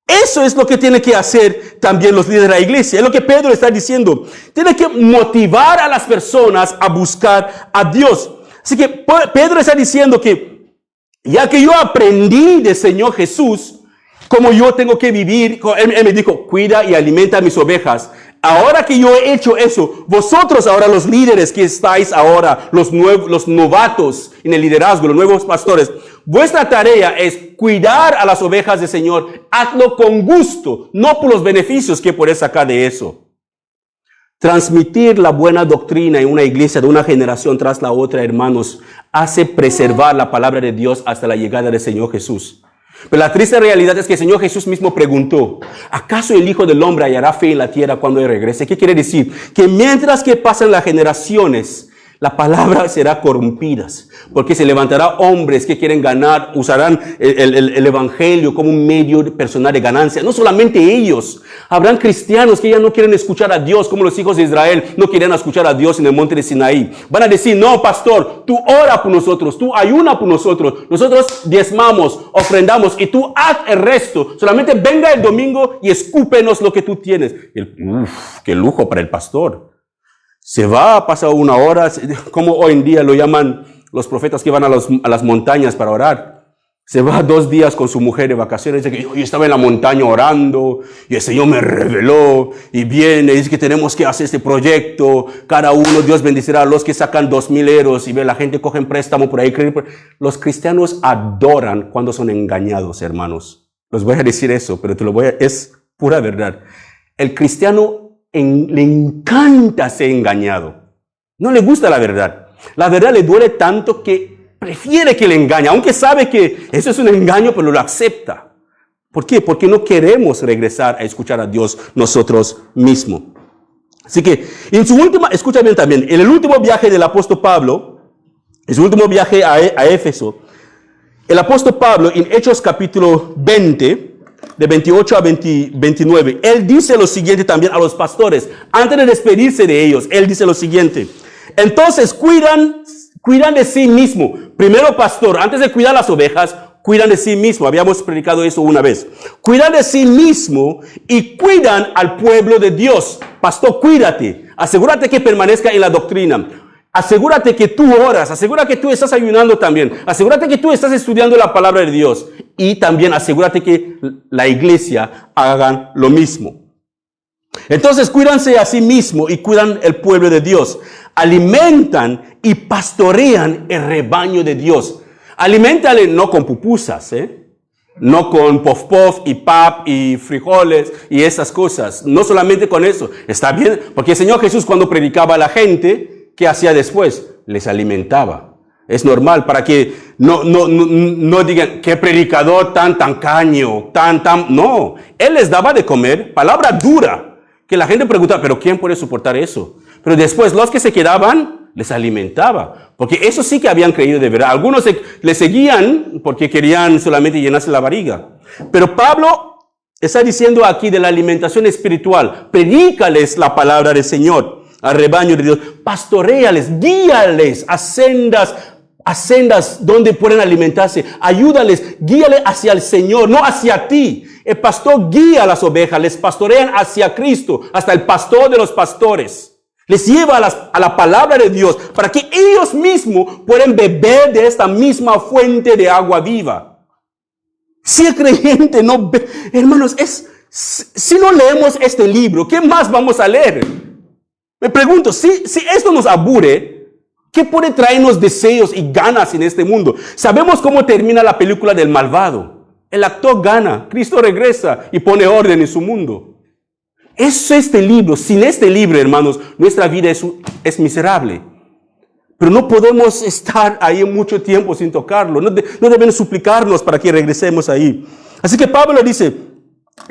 Eso es lo que tiene que hacer también los líderes de la iglesia. Es lo que Pedro está diciendo. Tiene que motivar a las personas a buscar a Dios. Así que Pedro está diciendo que ya que yo aprendí del Señor Jesús, como yo tengo que vivir, él me dijo, cuida y alimenta a mis ovejas. Ahora que yo he hecho eso, vosotros ahora los líderes que estáis ahora, los novatos en el liderazgo, los nuevos pastores, vuestra tarea es cuidar a las ovejas del Señor. Hazlo con gusto, no por los beneficios que podés sacar de eso. Transmitir la buena doctrina en una iglesia de una generación tras la otra, hermanos, hace preservar la palabra de Dios hasta la llegada del Señor Jesús. Pero la triste realidad es que el Señor Jesús mismo preguntó, ¿acaso el Hijo del Hombre hallará fe en la tierra cuando Él regrese? ¿Qué quiere decir? Que mientras que pasan las generaciones, la palabra será corrompida, porque se levantará hombres que quieren ganar, usarán el evangelio como un medio personal de ganancia. No solamente ellos, habrán cristianos que ya no quieren escuchar a Dios, como los hijos de Israel no querían escuchar a Dios en el monte de Sinaí. Van a decir, no, pastor, tú ora por nosotros, tú ayuna por nosotros, nosotros diezmamos, ofrendamos y tú haz el resto. Solamente venga el domingo y escúpenos lo que tú tienes. Qué lujo para el pastor. Se va a pasar una hora, como hoy en día lo llaman los profetas que van a las montañas para orar. Se va 2 días con su mujer de vacaciones. Dice que yo estaba en la montaña orando y el Señor me reveló y viene y dice que tenemos que hacer este proyecto. Cada uno, Dios bendecirá a los que sacan 2,000 euros y ve la gente cogen préstamo por ahí. Los cristianos adoran cuando son engañados, hermanos. Les voy a decir eso, pero es pura verdad. El cristiano le encanta ser engañado. No le gusta la verdad. La verdad le duele tanto que prefiere que le engañe, aunque sabe que eso es un engaño, pero lo acepta. ¿Por qué? Porque no queremos regresar a escuchar a Dios nosotros mismos. Así que, escucha bien también, en el último viaje del apóstol Pablo, en su último viaje a Éfeso, el apóstol Pablo, en Hechos capítulo 20, de 28 a 29, él dice lo siguiente también a los pastores, antes de despedirse de ellos, él dice lo siguiente: entonces cuidan de sí mismo. Primero, pastor, antes de cuidar las ovejas, cuidan de sí mismo. Habíamos predicado eso una vez. Cuidan de sí mismo y cuidan al pueblo de Dios. Pastor, cuídate. Asegúrate que permanezca en la doctrina. Asegúrate que tú oras. Asegúrate que tú estás ayunando también. Asegúrate que tú estás estudiando la palabra de Dios. Y también asegúrate que la iglesia hagan lo mismo. Entonces, cuídanse a sí mismo y cuidan el pueblo de Dios. Alimentan y pastorean el rebaño de Dios. Aliméntale no con pupusas, no con pof y pap y frijoles y esas cosas. No solamente con eso. Está bien, porque el Señor Jesús cuando predicaba a la gente, ¿qué hacía después? Les alimentaba. Es normal para que no digan, qué predicador tan caño, no. Él les daba de comer, palabra dura, que la gente preguntaba, ¿pero quién puede soportar eso? Pero después los que se quedaban, les alimentaba. Porque eso sí que habían creído de verdad. Algunos le seguían porque querían solamente llenarse la barriga. Pero Pablo está diciendo aquí de la alimentación espiritual. Predícales la palabra del Señor al rebaño de Dios. Pastoréales, guíales a sendas donde pueden alimentarse. Ayúdales, guíales hacia el Señor, no hacia ti. El pastor guía a las ovejas, les pastorean hacia Cristo, hasta el pastor de los pastores. Les lleva a la palabra de Dios para que ellos mismos puedan beber de esta misma fuente de agua viva. Si el creyente no ve, hermanos, si no leemos este libro, ¿qué más vamos a leer? Me pregunto, si esto nos aburre, ¿qué puede traernos deseos y ganas en este mundo? Sabemos cómo termina la película del malvado. El actor gana, Cristo regresa y pone orden en su mundo. Es este libro. Sin este libro, hermanos, nuestra vida es miserable. Pero no podemos estar ahí mucho tiempo sin tocarlo. No debemos suplicarnos para que regresemos ahí. Así que Pablo dice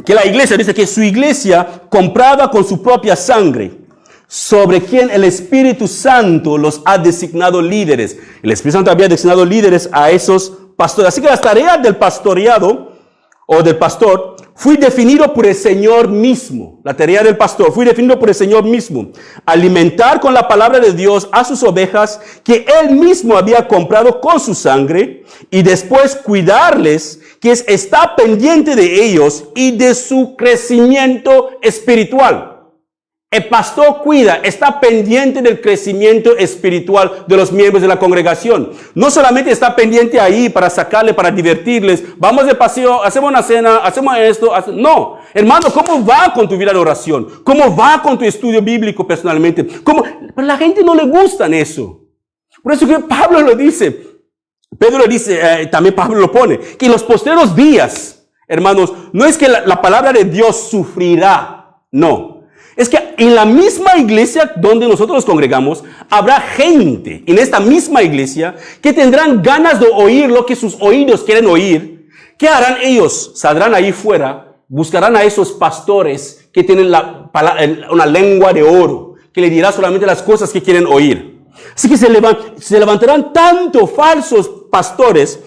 que la iglesia, dice que su iglesia comprada con su propia sangre, sobre quien el Espíritu Santo los ha designado líderes. El Espíritu Santo había designado líderes a esos pastores. Así que las tareas del pastoreado o del pastor fui definido por el Señor mismo. La tarea del pastor fui definido por el Señor mismo. Alimentar con la palabra de Dios a sus ovejas que Él mismo había comprado con su sangre y después cuidarles, que está pendiente de ellos y de su crecimiento espiritual. El pastor cuida, está pendiente del crecimiento espiritual de los miembros de la congregación. No solamente está pendiente ahí para sacarle, para divertirles. Vamos de paseo, hacemos una cena, hacemos esto. No, hermano, ¿cómo va con tu vida de oración? ¿Cómo va con tu estudio bíblico personalmente? Pero a la gente no le gusta eso. Por eso que Pablo lo dice. Pedro lo dice, también Pablo lo pone, que en los postreros días, hermanos, no es que la palabra de Dios sufrirá, no. Es que en la misma iglesia donde nosotros nos congregamos, habrá gente en esta misma iglesia que tendrán ganas de oír lo que sus oídos quieren oír. ¿Qué harán ellos? Saldrán ahí fuera, buscarán a esos pastores que tienen una lengua de oro, que le dirá solamente las cosas que quieren oír. Así que se levantarán tantos falsos pastores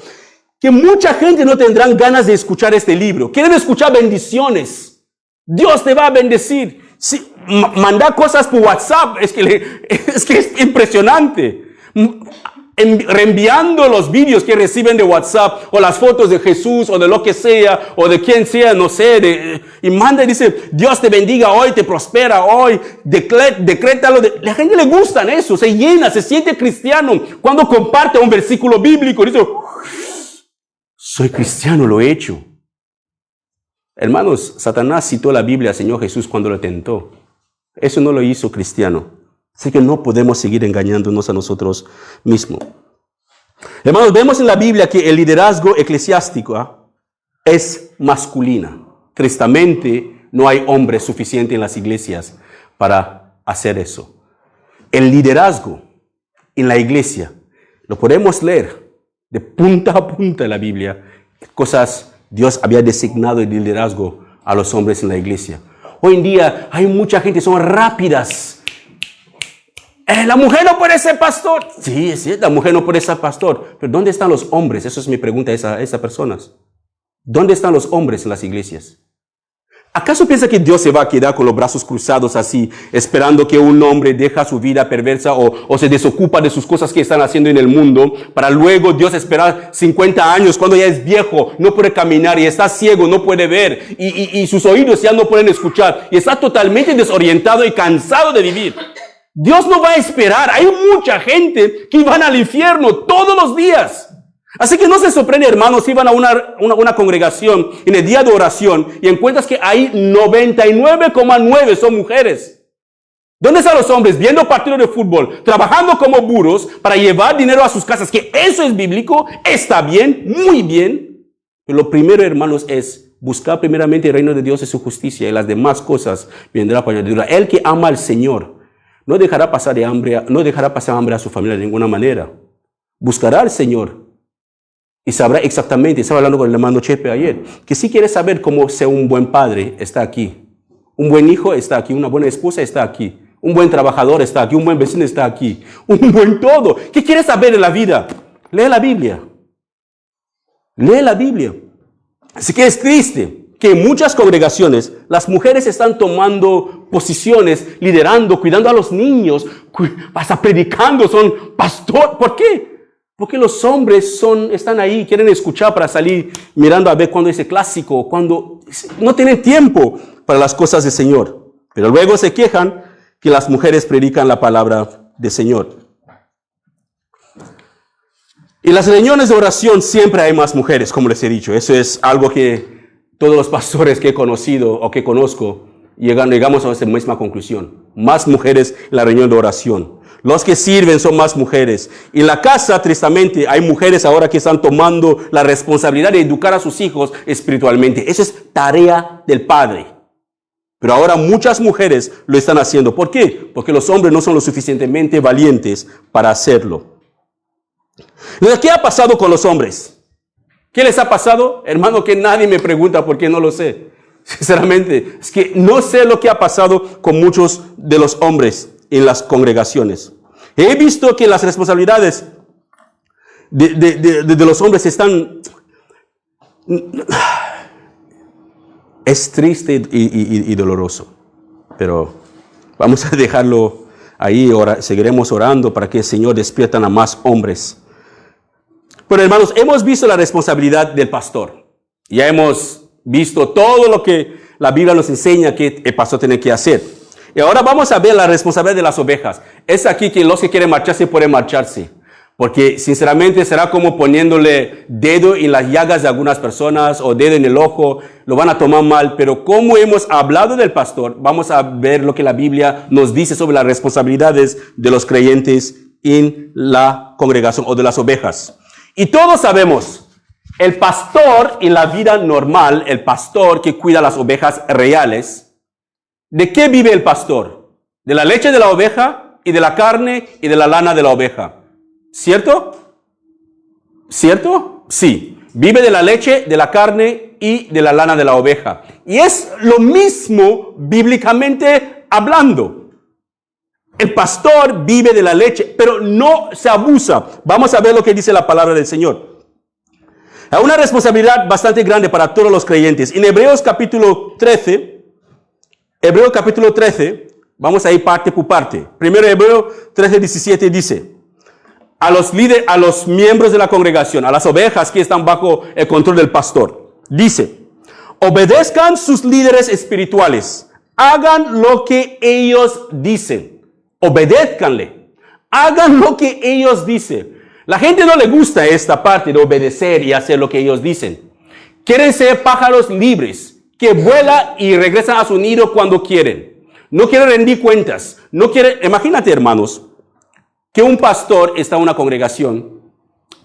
que mucha gente no tendrán ganas de escuchar este libro. Quieren escuchar bendiciones. Dios te va a bendecir. Sí, mandar cosas por WhatsApp es que es impresionante. Reenviando los vídeos que reciben de WhatsApp o las fotos de Jesús o de lo que sea o de quien sea, no sé, y manda y dice, Dios te bendiga hoy, te prospera hoy, decrétalo. La gente le gusta eso, se llena, se siente cristiano cuando comparte un versículo bíblico. Dice, soy cristiano, lo he hecho. Hermanos, Satanás citó la Biblia al Señor Jesús cuando lo tentó. Eso no lo hizo cristiano. Así que no podemos seguir engañándonos a nosotros mismos. Hermanos, vemos en la Biblia que el liderazgo eclesiástico es masculina. Tristemente, no hay hombres suficientes en las iglesias para hacer eso. El liderazgo en la iglesia, lo podemos leer de punta a punta en la Biblia, cosas Dios había designado el liderazgo a los hombres en la iglesia. Hoy en día hay mucha gente, son rápidas. La mujer no puede ser pastor. Sí, la mujer no puede ser pastor. Pero ¿dónde están los hombres? Esa es mi pregunta a esas personas. ¿Dónde están los hombres en las iglesias? ¿Acaso piensa que Dios se va a quedar con los brazos cruzados así, esperando que un hombre deja su vida perversa o se desocupa de sus cosas que están haciendo en el mundo, para luego Dios esperar 50 años cuando ya es viejo, no puede caminar y está ciego, no puede ver y sus oídos ya no pueden escuchar y está totalmente desorientado y cansado de vivir? Dios no va a esperar. Hay mucha gente que van al infierno todos los días. Así que no se sorprende, hermanos, si van a una congregación en el día de oración y encuentras que hay 99,9 son mujeres. ¿Dónde están los hombres? Viendo partidos de fútbol, trabajando como burros para llevar dinero a sus casas, que eso es bíblico, está bien, muy bien. Pero lo primero, hermanos, es buscar primeramente el reino de Dios y su justicia y las demás cosas vendrá por añadidura. El que ama al Señor no dejará pasar hambre a su familia de ninguna manera. Buscará al Señor. Y sabrá exactamente, estaba hablando con el hermano Chepe ayer, que si quiere saber cómo ser un buen padre, está aquí. Un buen hijo está aquí, una buena esposa está aquí. Un buen trabajador está aquí, un buen vecino está aquí. Un buen todo. ¿Qué quiere saber de la vida? Lee la Biblia. Lee la Biblia. Así que es triste que en muchas congregaciones las mujeres están tomando posiciones, liderando, cuidando a los niños, hasta predicando, son pastor. ¿Por qué? Porque los hombres están ahí, quieren escuchar para salir mirando a ver cuándo es el clásico, cuando no tienen tiempo para las cosas del Señor. Pero luego se quejan que las mujeres predican la palabra del Señor. Y las reuniones de oración siempre hay más mujeres, como les he dicho. Eso es algo que todos los pastores que he conocido o que conozco llegamos a esa misma conclusión. Más mujeres en la reunión de oración. Los que sirven son más mujeres. Y en la casa, tristemente, hay mujeres ahora que están tomando la responsabilidad de educar a sus hijos espiritualmente. Esa es tarea del padre. Pero ahora muchas mujeres lo están haciendo. ¿Por qué? Porque los hombres no son lo suficientemente valientes para hacerlo. Entonces, ¿qué ha pasado con los hombres? ¿Qué les ha pasado? Hermano, que nadie me pregunta porque no lo sé. Sinceramente, es que no sé lo que ha pasado con muchos de los hombres en las congregaciones. He visto que las responsabilidades de los hombres están... Es triste y doloroso, pero vamos a dejarlo ahí. Seguiremos orando para que el Señor despierten a más hombres. Pero hermanos, hemos visto la responsabilidad del pastor. Ya hemos visto todo lo que la Biblia nos enseña que el pastor tiene que hacer. Y ahora vamos a ver la responsabilidad de las ovejas. Es aquí que los que quieren marcharse pueden marcharse. Porque sinceramente será como poniéndole dedo en las llagas de algunas personas o dedo en el ojo. Lo van a tomar mal. Pero como hemos hablado del pastor, vamos a ver lo que la Biblia nos dice sobre las responsabilidades de los creyentes en la congregación o de las ovejas. Y todos sabemos, el pastor en la vida normal, el pastor que cuida las ovejas reales, ¿de qué vive el pastor? De la leche de la oveja y de la carne y de la lana de la oveja. ¿Cierto? ¿Cierto? Sí. Vive de la leche, de la carne y de la lana de la oveja. Y es lo mismo bíblicamente hablando. El pastor vive de la leche, pero no se abusa. Vamos a ver lo que dice la palabra del Señor. Hay una responsabilidad bastante grande para todos los creyentes. En Hebreos capítulo 13, vamos a ir parte por parte. Primero Hebreos 13:17 dice: a los miembros de la congregación, a las ovejas que están bajo el control del pastor, dice: obedezcan sus líderes espirituales, hagan lo que ellos dicen, obedézcanle, hagan lo que ellos dicen. La gente no le gusta esta parte de obedecer y hacer lo que ellos dicen. Quieren ser pájaros libres, que vuelan y regresan a su nido cuando quieren. No quieren rendir cuentas. Imagínate, hermanos, que un pastor está en una congregación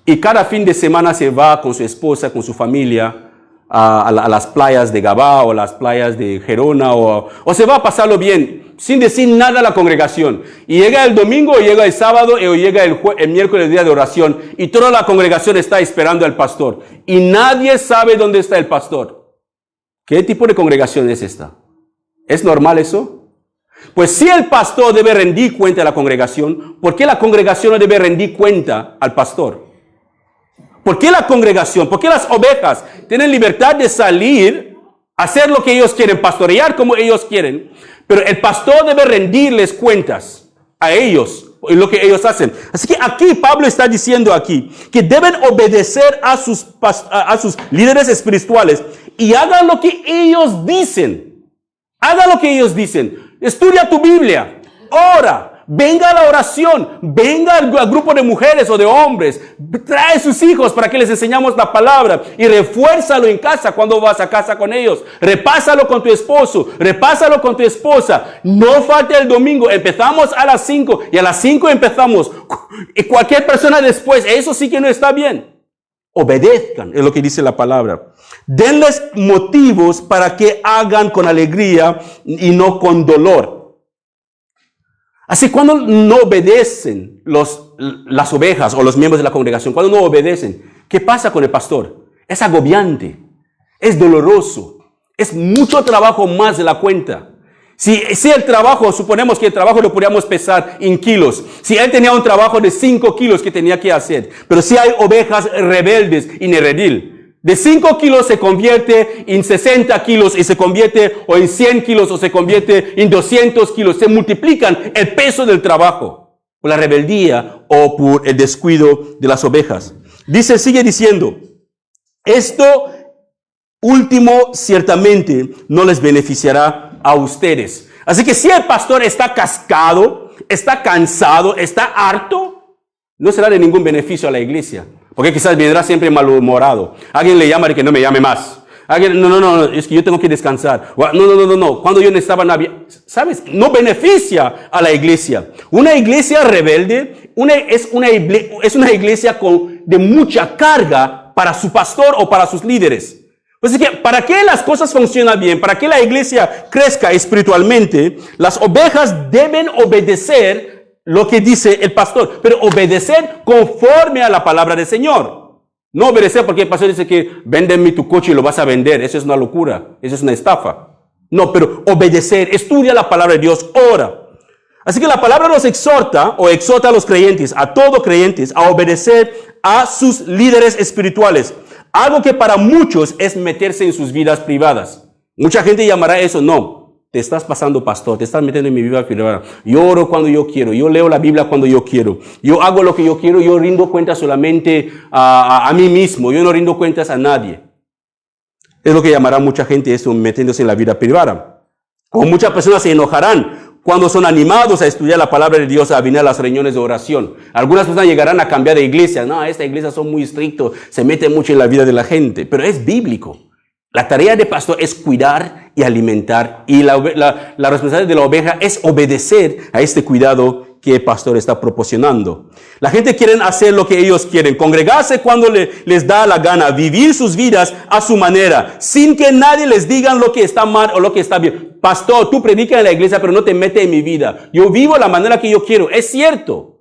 y cada fin de semana se va con su esposa, con su familia, a las playas de Gabá o las playas de Gerona o se va a pasarlo bien, sin decir nada a la congregación. Y llega el domingo, o llega el sábado, o llega el miércoles, día de oración, y toda la congregación está esperando al pastor. Y nadie sabe dónde está el pastor. ¿Qué tipo de congregación es esta? ¿Es normal eso? Pues si el pastor debe rendir cuenta a la congregación, ¿por qué la congregación no debe rendir cuenta al pastor? ¿Por qué la congregación? ¿Por qué las ovejas tienen libertad de salir hacer lo que ellos quieren, pastorear como ellos quieren, pero el pastor debe rendirles cuentas a ellos en lo que ellos hacen. Así que aquí Pablo está diciendo aquí que deben obedecer a sus líderes espirituales y hagan lo que ellos dicen. Hagan lo que ellos dicen. Estudia tu Biblia, ora. Venga a la oración, venga al grupo de mujeres o de hombres, trae sus hijos para que les enseñamos la palabra y refuérzalo en casa cuando vas a casa con ellos. Repásalo con tu esposo, repásalo con tu esposa. No falte el domingo, empezamos a las 5 y a las 5 empezamos. Y cualquier persona después, eso sí que no está bien. Obedezcan, es lo que dice la palabra. Denles motivos para que hagan con alegría y no con dolor. Así, cuando no obedecen las ovejas o los miembros de la congregación, cuando no obedecen, ¿qué pasa con el pastor? Es agobiante, es doloroso, es mucho trabajo más de la cuenta. Si el trabajo, suponemos que el trabajo lo podríamos pesar en kilos. Si él tenía un trabajo de 5 kilos que tenía que hacer, pero si hay ovejas rebeldes en el redil, de 5 kilos se convierte en 60 kilos y se convierte o en 100 kilos o se convierte en 200 kilos. Se multiplican el peso del trabajo por la rebeldía o por el descuido de las ovejas. Sigue diciendo, esto último ciertamente no les beneficiará a ustedes. Así que si el pastor está cascado, está cansado, está harto, no será de ningún beneficio a la iglesia. Porque quizás vendrá siempre malhumorado. Alguien le llama y que no me llame más. Alguien, no, es que yo tengo que descansar. No. Cuando yo necesitaba Navidad, ¿sabes? No beneficia a la iglesia. Una iglesia rebelde es una iglesia de mucha carga para su pastor o para sus líderes. Pues es que para que las cosas funcionen bien, para que la iglesia crezca espiritualmente, las ovejas deben obedecer lo que dice el pastor, pero obedecer conforme a la palabra del Señor. No obedecer porque el pastor dice que véndeme tu coche y lo vas a vender. Eso es una locura, eso es una estafa. No, pero obedecer, estudia la palabra de Dios, ora. Así que la palabra nos exhorta o exhorta a los creyentes, a todos creyentes, a obedecer a sus líderes espirituales. Algo que para muchos es meterse en sus vidas privadas. Mucha gente llamará eso, no. Te estás pasando, pastor, te estás metiendo en mi vida privada. Yo oro cuando yo quiero, yo leo la Biblia cuando yo quiero, yo hago lo que yo quiero, yo rindo cuentas solamente a mí mismo, yo no rindo cuentas a nadie. Es lo que llamará mucha gente eso, metiéndose en la vida privada. O muchas personas se enojarán cuando son animados a estudiar la palabra de Dios, a venir a las reuniones de oración. Algunas personas llegarán a cambiar de iglesia. No, esta iglesia son muy estrictos, se meten mucho en la vida de la gente, pero es bíblico. La tarea de pastor es cuidar y alimentar, y la responsabilidad de la oveja es obedecer a este cuidado que el pastor está proporcionando. La gente quiere hacer lo que ellos quieren, congregarse cuando les da la gana, vivir sus vidas a su manera, sin que nadie les diga lo que está mal o lo que está bien. Pastor, tú predicas en la iglesia, pero no te metes en mi vida. Yo vivo la manera que yo quiero. Es cierto.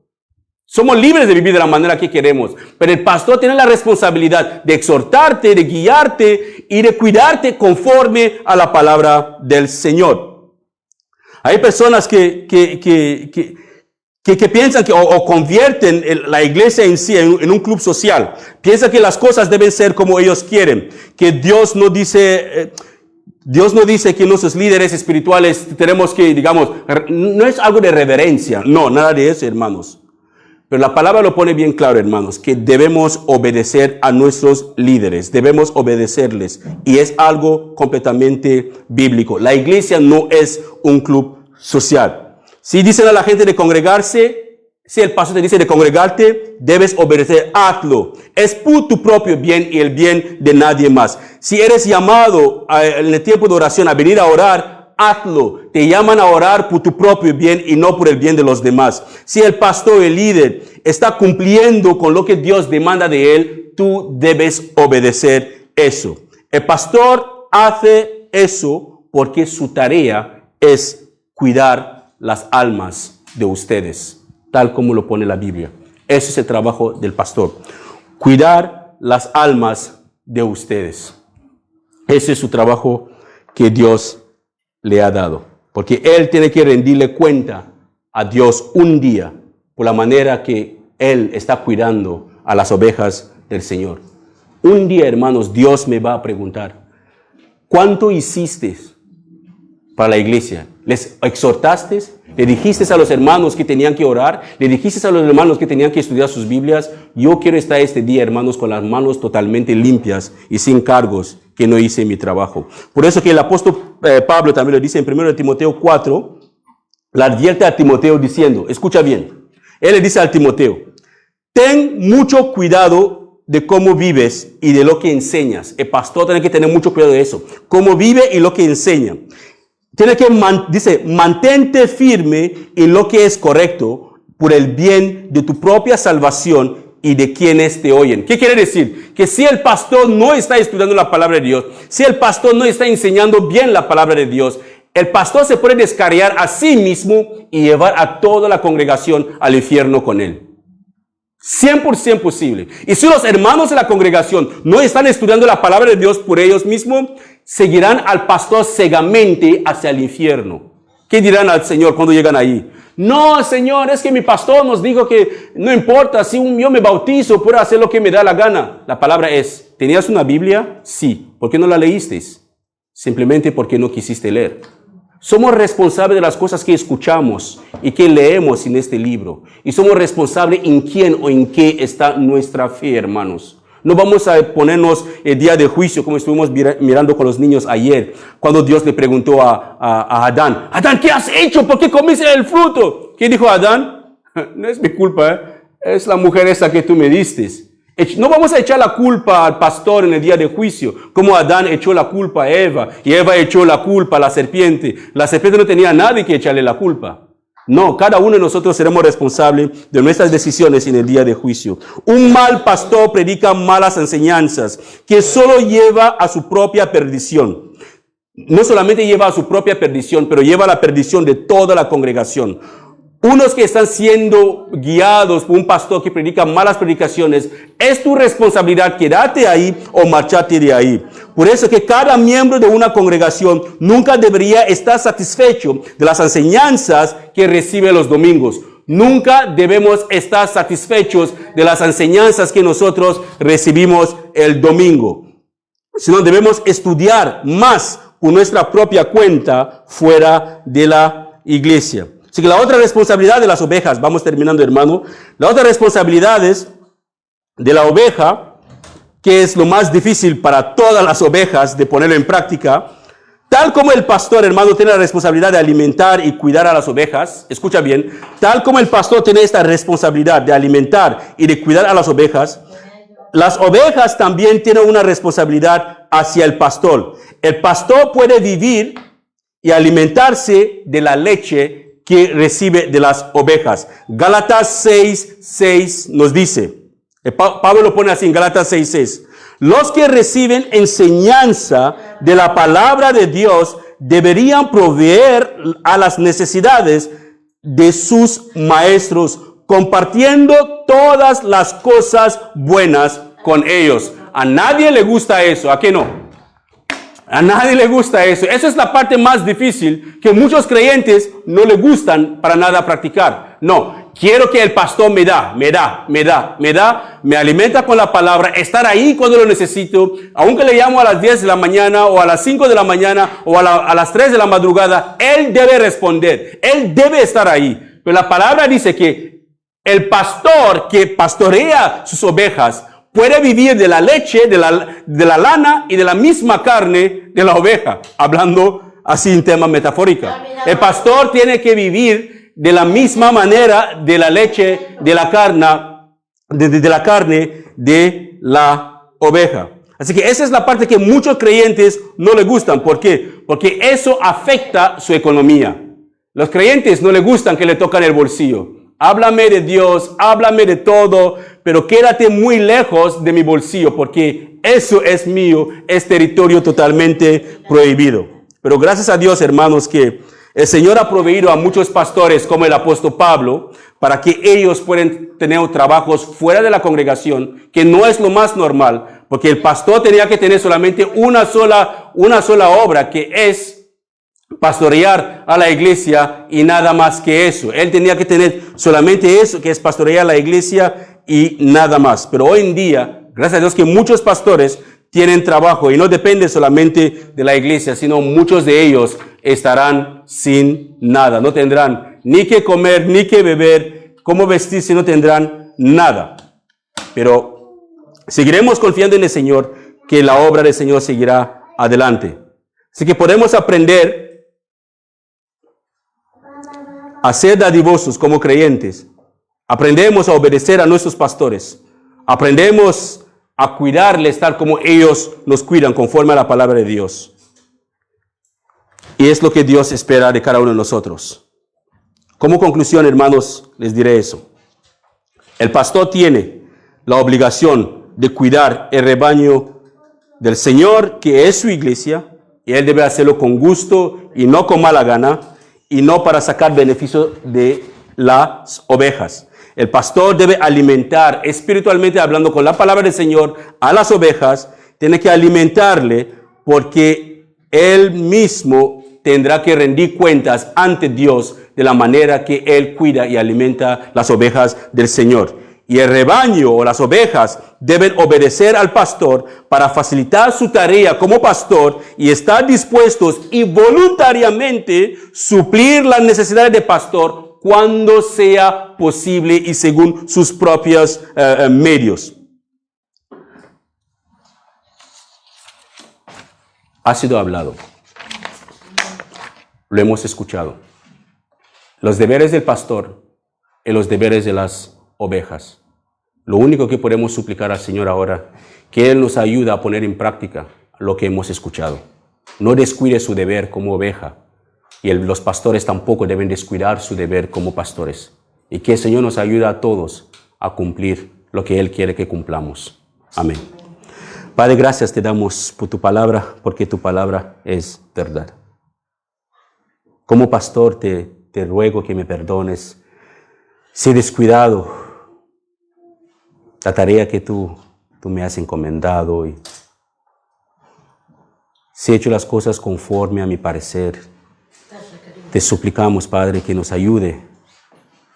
Somos libres de vivir de la manera que queremos, pero el pastor tiene la responsabilidad de exhortarte, de guiarte y de cuidarte conforme a la palabra del Señor. Hay personas que piensan que o convierten la iglesia en sí en un club social. Piensan que las cosas deben ser como ellos quieren, que Dios no dice que nuestros líderes espirituales tenemos que, digamos, no es algo de reverencia, no, nada de eso, hermanos. Pero la palabra lo pone bien claro, hermanos, que debemos obedecer a nuestros líderes, debemos obedecerles, y es algo completamente bíblico. La iglesia no es un club social. Si dicen a la gente de congregarse, si el pastor te dice de congregarte, debes obedecer, hazlo. Es por tu propio bien y el bien de nadie más. Si eres llamado en el tiempo de oración a venir a orar, hazlo. Te llaman a orar por tu propio bien y no por el bien de los demás. Si el pastor, el líder, está cumpliendo con lo que Dios demanda de él, tú debes obedecer eso. El pastor hace eso porque su tarea es cuidar las almas de ustedes, tal como lo pone la Biblia. Ese es el trabajo del pastor. Cuidar las almas de ustedes. Ese es su trabajo que Dios le ha dado, porque él tiene que rendirle cuenta a Dios un día por la manera que él está cuidando a las ovejas del Señor. Un día, hermanos, Dios me va a preguntar, ¿Cuánto hiciste para la iglesia? ¿Les exhortaste? ¿Le dijiste a los hermanos que tenían que orar? ¿Le dijiste a los hermanos que tenían que estudiar sus Biblias? Yo quiero estar este día, hermanos, con las manos totalmente limpias y sin cargos, que no hice mi trabajo. Por eso que el apóstol Pablo también lo dice en 1 Timoteo 4, le advierte a Timoteo diciendo, escucha bien, él le dice al Timoteo, ten mucho cuidado de cómo vives y de lo que enseñas. El pastor tiene que tener mucho cuidado de eso. Cómo vive y lo que enseña. Tiene que, dice, mantente firme en lo que es correcto por el bien de tu propia salvación y de quienes te oyen. ¿Qué quiere decir? Que si el pastor no está estudiando la palabra de Dios, si el pastor no está enseñando bien la palabra de Dios, el pastor se puede descarriar a sí mismo y llevar a toda la congregación al infierno con él. 100% posible. Y si los hermanos de la congregación no están estudiando la palabra de Dios por ellos mismos, seguirán al pastor ciegamente hacia el infierno. ¿Qué dirán al Señor cuando llegan ahí? No, Señor, es que mi pastor nos dijo que no importa, si yo me bautizo, puedo hacer lo que me da la gana. La palabra es, ¿tenías una Biblia? Sí. ¿Por qué no la leíste? Simplemente porque no quisiste leer. Somos responsables de las cosas que escuchamos y que leemos en este libro. Y somos responsables en quién o en qué está nuestra fe, hermanos. No vamos a ponernos el día de juicio como estuvimos mirando con los niños ayer, cuando Dios le preguntó a Adán, Adán, ¿qué has hecho? ¿Por qué comiste el fruto? ¿Qué dijo Adán? No es mi culpa, es la mujer esa que tú me diste. No vamos a echar la culpa al pastor en el día de juicio, como Adán echó la culpa a Eva, y Eva echó la culpa a la serpiente. La serpiente no tenía a nadie que echarle la culpa. No, cada uno de nosotros seremos responsables de nuestras decisiones en el día de juicio. Un mal pastor predica malas enseñanzas que solo lleva a su propia perdición. No solamente lleva a su propia perdición, pero lleva a la perdición de toda la congregación. Unos que están siendo guiados por un pastor que predica malas predicaciones, es tu responsabilidad quedarte ahí o marcharte de ahí. Por eso que cada miembro de una congregación nunca debería estar satisfecho de las enseñanzas que recibe los domingos. Nunca debemos estar satisfechos de las enseñanzas que nosotros recibimos el domingo. Sino debemos estudiar más por nuestra propia cuenta fuera de la iglesia. Así que la otra responsabilidad de las ovejas, vamos terminando, hermano. La otra responsabilidad es de la oveja, que es lo más difícil para todas las ovejas de ponerlo en práctica. Tal como el pastor, hermano, tiene la responsabilidad de alimentar y cuidar a las ovejas, escucha bien, tal como el pastor tiene esta responsabilidad de alimentar y de cuidar a las ovejas también tienen una responsabilidad hacia el pastor. El pastor puede vivir y alimentarse de la leche que recibe de las ovejas. Gálatas 6:6 nos dice, Pablo lo pone así en Gálatas 6:6, los que reciben enseñanza de la palabra de Dios deberían proveer a las necesidades de sus maestros, compartiendo todas las cosas buenas con ellos. A nadie le gusta eso, ¿a qué no? A nadie le gusta eso. Esa es la parte más difícil que muchos creyentes no le gustan para nada practicar. No, quiero que el pastor me alimenta con la palabra, estar ahí cuando lo necesito, aunque le llamo a las 10 de la mañana o a las 5 de la mañana o a las 3 de la madrugada, él debe responder, él debe estar ahí. Pero la palabra dice que el pastor que pastorea sus ovejas puede vivir de la leche, de la lana y de la misma carne de la oveja, hablando así en tema metafórico. El pastor tiene que vivir de la misma manera de la leche, de la carne, de la carne de la oveja. Así que esa es la parte que muchos creyentes no le gustan. ¿Por qué? Porque eso afecta su economía. Los creyentes no les gustan que le tocan el bolsillo. Háblame de Dios, háblame de todo, pero quédate muy lejos de mi bolsillo, porque eso es mío, es territorio totalmente prohibido. Pero gracias a Dios, hermanos, que el Señor ha proveído a muchos pastores como el apóstol Pablo, para que ellos puedan tener trabajos fuera de la congregación, que no es lo más normal, porque el pastor tenía que tener solamente una sola obra, que es pastorear a la iglesia y nada más que eso. Él tenía que tener solamente eso, que es pastorear a la iglesia y nada más. Pero hoy en día, gracias a Dios que muchos pastores tienen trabajo y no depende solamente de la iglesia, sino muchos de ellos estarán sin nada. No tendrán ni que comer, ni que beber, cómo vestirse, no tendrán nada. Pero seguiremos confiando en el Señor, que la obra del Señor seguirá adelante. Así que podemos aprender a ser dadivosos como creyentes. Aprendemos a obedecer a nuestros pastores. Aprendemos a cuidarles tal como ellos nos cuidan, conforme a la palabra de Dios. Y es lo que Dios espera de cada uno de nosotros. Como conclusión, hermanos, les diré eso. El pastor tiene la obligación de cuidar el rebaño del Señor, que es su iglesia, y él debe hacerlo con gusto y no con mala gana, y no para sacar beneficio de las ovejas. El pastor debe alimentar, espiritualmente hablando, con la palabra del Señor a las ovejas. Tiene que alimentarle porque él mismo tendrá que rendir cuentas ante Dios de la manera que él cuida y alimenta las ovejas del Señor. Y el rebaño o las ovejas deben obedecer al pastor para facilitar su tarea como pastor y estar dispuestos y voluntariamente suplir las necesidades del pastor cuando sea posible y según sus propios medios. Ha sido hablado. Lo hemos escuchado. Los deberes del pastor y los deberes de las ovejas. Lo único que podemos suplicar al Señor ahora, que Él nos ayude a poner en práctica lo que hemos escuchado. No descuide su deber como oveja. Y los pastores tampoco deben descuidar su deber como pastores. Y que el Señor nos ayude a todos a cumplir lo que Él quiere que cumplamos. Amén. Padre, gracias te damos por tu palabra, porque tu palabra es verdad. Como pastor te ruego que me perdones si he descuidado la tarea que tú me has encomendado y si he hecho las cosas conforme a mi parecer. Te suplicamos, Padre, que nos ayude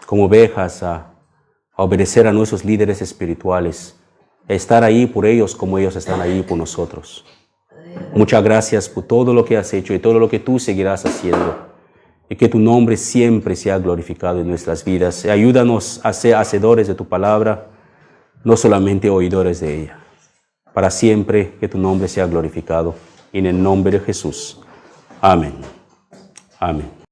como ovejas a obedecer a nuestros líderes espirituales, a estar ahí por ellos como ellos están ahí por nosotros. Muchas gracias por todo lo que has hecho y todo lo que tú seguirás haciendo. Y que tu nombre siempre sea glorificado en nuestras vidas. Ayúdanos a ser hacedores de tu palabra, no solamente oidores de ella. Para siempre que tu nombre sea glorificado. En el nombre de Jesús. Amén. Amén.